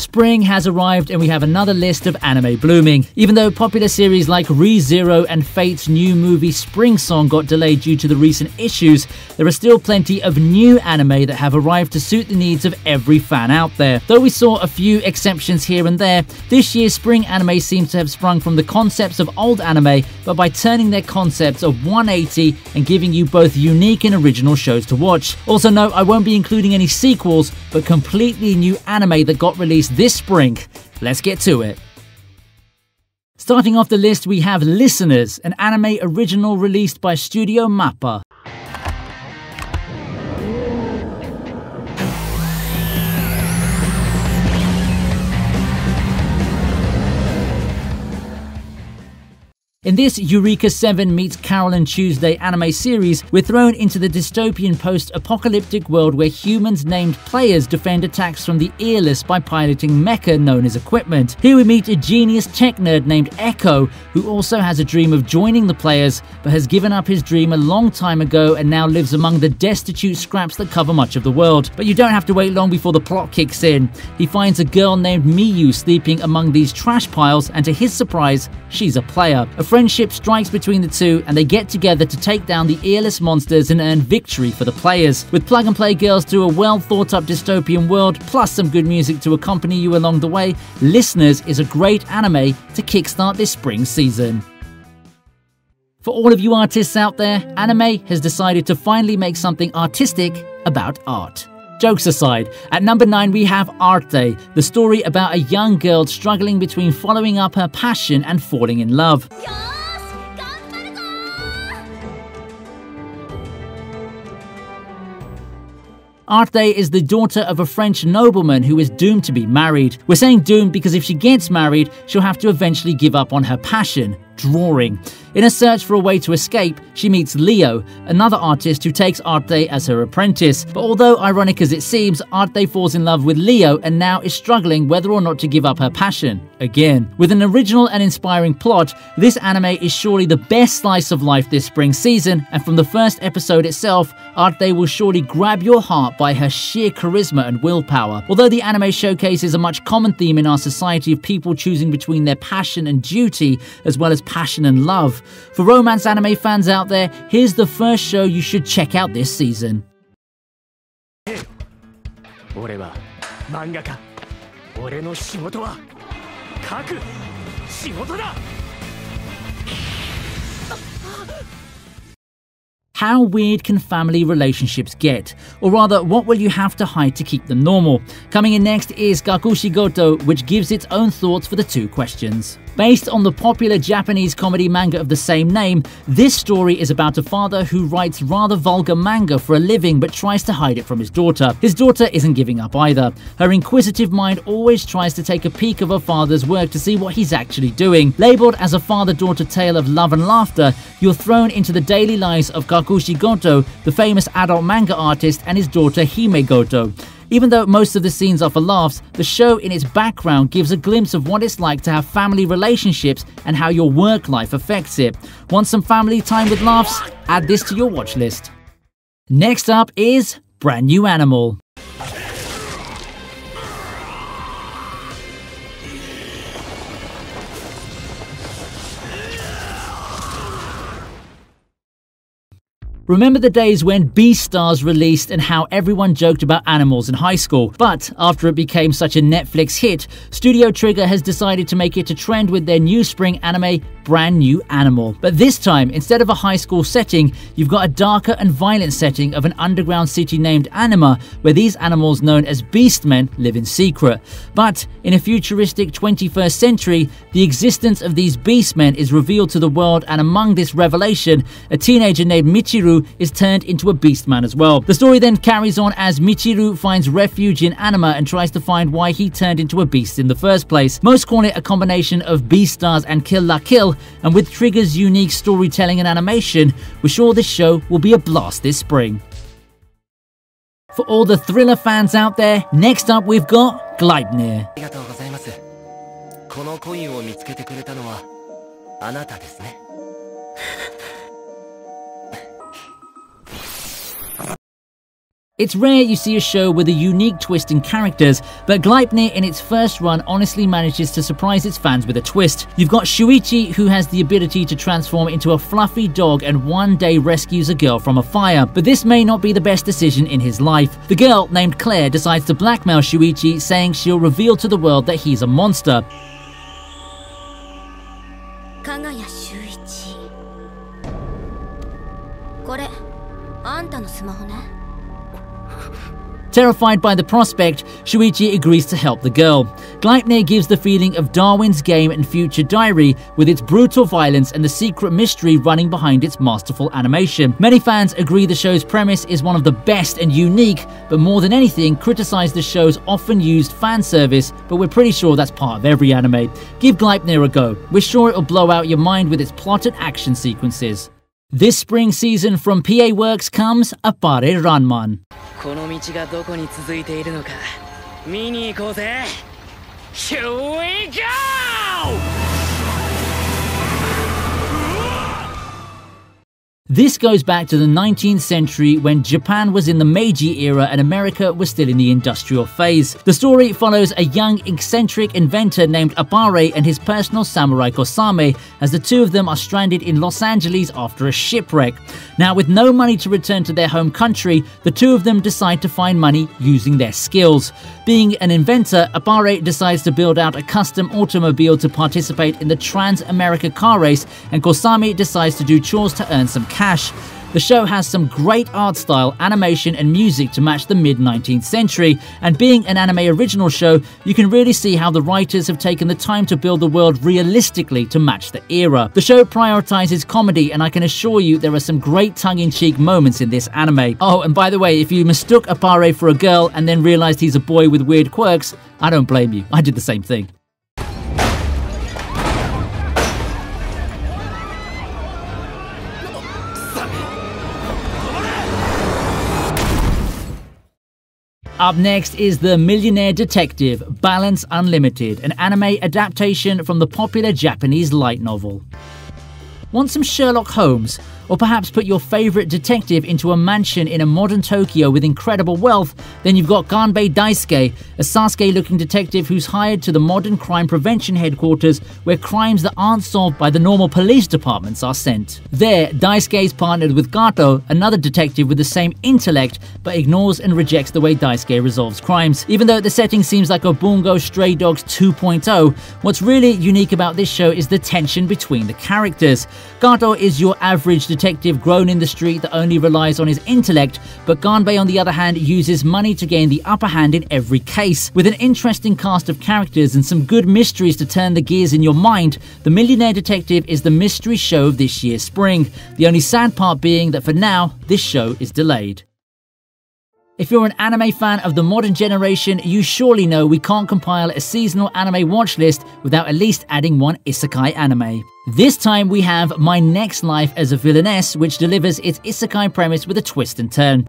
Spring has arrived and we have another list of anime blooming. Even though popular series like Re:Zero and Fate's new movie Spring Song got delayed due to the recent issues, there are still plenty of new anime that have arrived to suit the needs of every fan out there. Though we saw a few exceptions here and there, this year's spring anime seems to have sprung from the concepts of old anime, but by turning their concepts of 180 and giving you both unique and original shows to watch. Also note, I won't be including any sequels, but completely new anime that got released this spring. Let's get to it. Starting off the list, we have Listeners, an anime original released by Studio Mappa. In this Eureka 7 meets Carol and Tuesday anime series, we're thrown into the dystopian post-apocalyptic world where humans named players defend attacks from the earless by piloting mecha known as equipment. Here we meet a genius tech nerd named Echo, who also has a dream of joining the players, but has given up his dream a long time ago and now lives among the destitute scraps that cover much of the world. But you don't have to wait long before the plot kicks in. He finds a girl named Miyu sleeping among these trash piles, and to his surprise, she's a player. A friendship strikes between the two and they get together to take down the earless monsters and earn victory for the players. With plug-and-play girls through a well-thought-up dystopian world, plus some good music to accompany you along the way, Listeners is a great anime to kickstart this spring season. For all of you artists out there, anime has decided to finally make something artistic about art. Jokes aside, at number 9 we have Arte, the story about a young girl struggling between following up her passion and falling in love. Arte is the daughter of a French nobleman who is doomed to be married. We're saying doomed because if she gets married, she'll have to eventually give up on her passion, drawing. In a search for a way to escape, she meets Leo, another artist who takes Arte as her apprentice. But although ironic as it seems, Arte falls in love with Leo and now is struggling whether or not to give up her passion again. With an original and inspiring plot, this anime is surely the best slice of life this spring season, and from the first episode itself, Arte will surely grab your heart by her sheer charisma and willpower. Although the anime showcases a much common theme in our society of people choosing between their passion and duty, as well as passion and love. For romance anime fans out there, here's the first show you should check out this season. How weird can family relationships get? Or rather, what will you have to hide to keep them normal? Coming in next is Gakushigoto, which gives its own thoughts for the two questions. Based on the popular Japanese comedy manga of the same name, this story is about a father who writes rather vulgar manga for a living but tries to hide it from his daughter. His daughter isn't giving up either. Her inquisitive mind always tries to take a peek of her father's work to see what he's actually doing. Labeled as a father-daughter tale of love and laughter, you're thrown into the daily lives of Gakushigoto, the famous adult manga artist, and his daughter Himegoto. Even though most of the scenes are for laughs, the show in its background gives a glimpse of what it's like to have family relationships and how your work life affects it. Want some family time with laughs? Add this to your watch list. Next up is Brand New Animal. Remember the days when Beastars released and how everyone joked about animals in high school? But after it became such a Netflix hit, Studio Trigger has decided to make it a trend with their new spring anime, Brand New Animal. But this time, instead of a high school setting, you've got a darker and violent setting of an underground city named Anima, where these animals known as Beastmen live in secret. But in a futuristic 21st century, the existence of these Beastmen is revealed to the world, and among this revelation, a teenager named Michiru is turned into a beastman as well. The story then carries on as Michiru finds refuge in Anima and tries to find why he turned into a beast in the first place. Most call it a combination of Beastars and Kill La Kill, and with Trigger's unique storytelling and animation, we're sure this show will be a blast this spring. For all the thriller fans out there, next up we've got Gleipnir. It's rare you see a show with a unique twist in characters, but Gleipnir in its first run honestly manages to surprise its fans with a twist. You've got Shuichi, who has the ability to transform into a fluffy dog and one day rescues a girl from a fire, but this may not be the best decision in his life. The girl, named Claire, decides to blackmail Shuichi, saying she'll reveal to the world that he's a monster. Kagaya Shuichi. これ、あんたのスマホね。 Terrified by the prospect, Shuichi agrees to help the girl. Gleipnir gives the feeling of Darwin's Game and Future Diary, with its brutal violence and the secret mystery running behind its masterful animation. Many fans agree the show's premise is one of the best and unique, but more than anything criticize the show's often used fan service, but we're pretty sure that's part of every anime. Give Gleipnir a go. We're sure it'll blow out your mind with its plotted action sequences. This spring season from PA Works comes Appare Ranman. この道がどこに続いているのか見に行こうぜ Here we go! This goes back to the 19th century when Japan was in the Meiji era and America was still in the industrial phase. The story follows a young, eccentric inventor named Appare and his personal samurai Kosame, as the two of them are stranded in Los Angeles after a shipwreck. Now, with no money to return to their home country, the two of them decide to find money using their skills. Being an inventor, Appare decides to build out a custom automobile to participate in the Trans-America car race, and Kosame decides to do chores to earn some cash. The show has some great art style, animation and music to match the mid-19th century, and being an anime original show, you can really see how the writers have taken the time to build the world realistically to match the era. The show prioritizes comedy, and I can assure you there are some great tongue-in-cheek moments in this anime. Oh, and by the way, if you mistook Appare for a girl and then realized he's a boy with weird quirks, I don't blame you. I did the same thing. Up next is The Millionaire Detective Balance Unlimited, an anime adaptation from the popular Japanese light novel. Want some Sherlock Holmes? Or perhaps put your favorite detective into a mansion in a modern Tokyo with incredible wealth? Then you've got Ganbei Daisuke, a Sasuke-looking detective who's hired to the modern crime prevention headquarters where crimes that aren't solved by the normal police departments are sent. There, Daisuke is partnered with Gato, another detective with the same intellect, but ignores and rejects the way Daisuke resolves crimes. Even though the setting seems like a Bungo Stray Dogs 2.0, what's really unique about this show is the tension between the characters. Gato is your average detective grown in the street that only relies on his intellect, but Ganbei on the other hand uses money to gain the upper hand in every case. With an interesting cast of characters and some good mysteries to turn the gears in your mind, The Millionaire Detective is the mystery show of this year's spring. The only sad part being that for now, this show is delayed. If you're an anime fan of the modern generation, you surely know we can't compile a seasonal anime watch list without at least adding one isekai anime. This time we have My Next Life as a Villainess, which delivers its isekai premise with a twist and turn.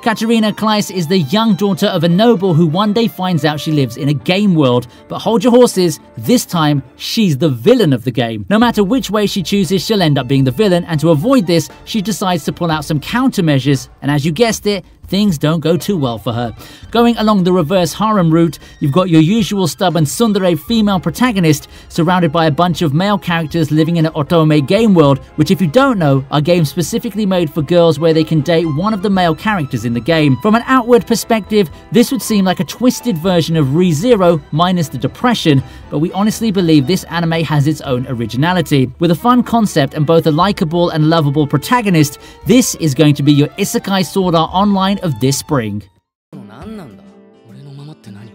Katarina Kleiss is the young daughter of a noble who one day finds out she lives in a game world. But hold your horses, this time she's the villain of the game. No matter which way she chooses, she'll end up being the villain, and to avoid this, she decides to pull out some countermeasures, and as you guessed it, things don't go too well for her. Going along the reverse harem route, you've got your usual stubborn tsundere female protagonist surrounded by a bunch of male characters living in an otome game world, which if you don't know, are games specifically made for girls where they can date one of the male characters in the game. From an outward perspective, this would seem like a twisted version of ReZero minus the depression, but we honestly believe this anime has its own originality. With a fun concept and both a likable and lovable protagonist, this is going to be your Isekai Sword Art Online of this spring. 何なんだ俺のままって何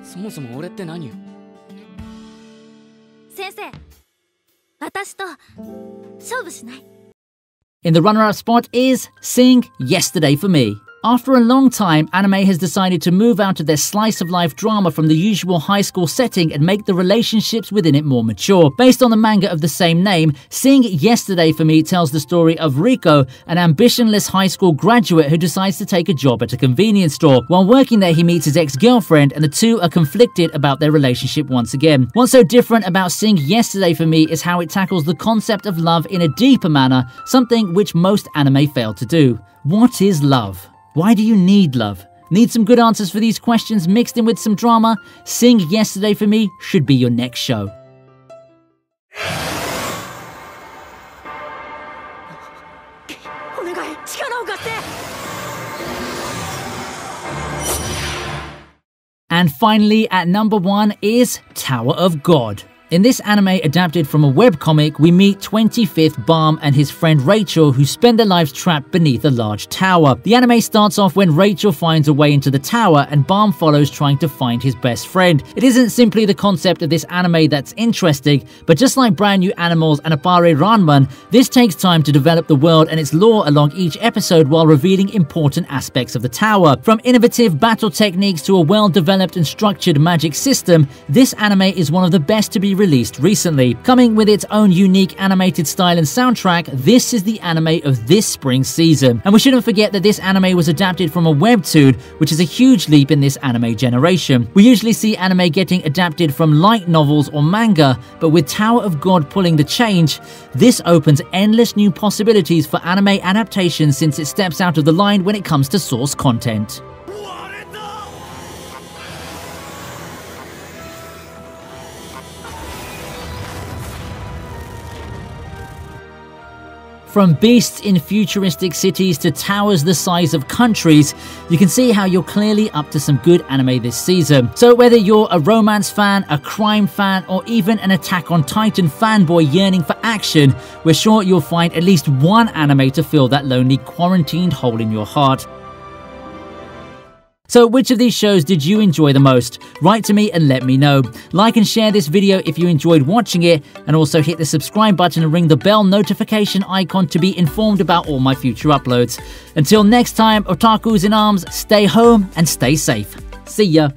そもそも俺って何先生、私と勝負しない In the runner-up spot is Sing Yesterday for Me. After a long time, anime has decided to move out of their slice-of-life drama from the usual high school setting and make the relationships within it more mature. Based on the manga of the same name, Sing Yesterday for Me tells the story of Riko, an ambitionless high school graduate who decides to take a job at a convenience store. While working there, he meets his ex-girlfriend, and the two are conflicted about their relationship once again. What's so different about Sing Yesterday for Me is how it tackles the concept of love in a deeper manner, something which most anime fail to do. What is love? Why do you need love? Need some good answers for these questions mixed in with some drama? Sing Yesterday for Me should be your next show. And finally, at number 1 is Tower of God. In this anime adapted from a webcomic, we meet 25th Balm and his friend Rachel, who spend their lives trapped beneath a large tower. The anime starts off when Rachel finds a way into the tower and Balm follows trying to find his best friend. It isn't simply the concept of this anime that's interesting, but just like Brand New Animals and Appare Ranman, this takes time to develop the world and its lore along each episode while revealing important aspects of the tower. From innovative battle techniques to a well-developed and structured magic system, this anime is one of the best to be released recently. Coming with its own unique animated style and soundtrack, this is the anime of this spring season. And we shouldn't forget that this anime was adapted from a webtoon, which is a huge leap in this anime generation. We usually see anime getting adapted from light novels or manga, but with Tower of God pulling the change, this opens endless new possibilities for anime adaptations since it steps out of the line when it comes to source content. From beasts in futuristic cities to towers the size of countries, you can see how you're clearly up to some good anime this season. So whether you're a romance fan, a crime fan, or even an Attack on Titan fanboy yearning for action, we're sure you'll find at least one anime to fill that lonely quarantined hole in your heart. So which of these shows did you enjoy the most? Write to me and let me know. Like and share this video if you enjoyed watching it, and also hit the subscribe button and ring the bell notification icon to be informed about all my future uploads. Until next time, otakus in arms, stay home and stay safe. See ya!